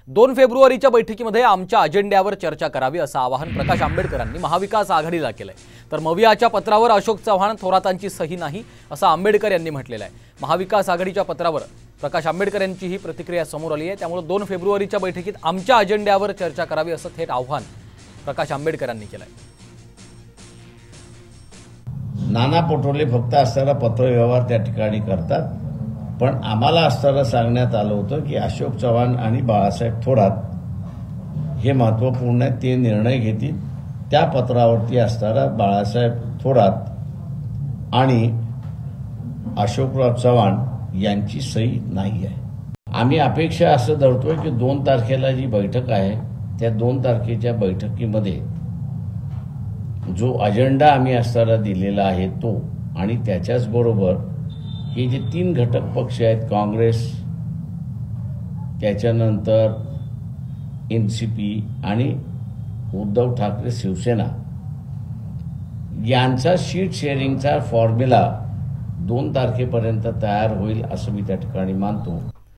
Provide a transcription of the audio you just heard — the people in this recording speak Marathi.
2 फेब्रुवारीच्या बैठकीमध्ये आमच्या अजेंड्यावर चर्चा करावी असं आवाहन प्रकाश आंबेडकरांनी महाविकास आघाडीला केलंय। तर मवियाच्या पत्रावर अशोक चव्हाण थोरातांची सही नाही असं आंबेडकर यांनी म्हटलेलं आहे। महाविकास आघाडीच्या पत्रावर प्रकाश आंबेडकर यांची ही प्रतिक्रिया समोर आली आहे। त्यामुळे 2 फेब्रुवारीच्या बैठकीत आमच्या अजेंड्यावर चर्चा करावी असं थेट आवाहन प्रकाश आंबेडकरांनी केलंय। नाना पटोले फक्त असणारा पत्रव्यवहार त्या ठिकाणी करतात, पण आम्हाला असताना सांगण्यात आलं होतं की अशोक चव्हाण आणि बाळासाहेब थोरात हे महत्त्वपूर्ण आहे, ते निर्णय घेतील। त्या पत्रावरती असणारा बाळासाहेब थोरात आणि अशोकराव चव्हाण यांची सही नाही आहे। आम्ही अपेक्षा असं धरतोय की 2 तारखेला जी बैठक आहे त्या 2 तारखेच्या बैठकीमध्ये जो अजेंडा आम्ही असताना दिलेला आहे तो, आणि त्याच्याच बरोबर हे जे 3 घटक पक्ष आहेत, काँग्रेस, त्याच्यानंतर NCP आणि उद्धव ठाकरे शिवसेना, यांचा शीट शेअरिंगचा फॉर्म्युला 2 तारखेपर्यंत तयार होईल असं मी त्या ठिकाणी मानतो।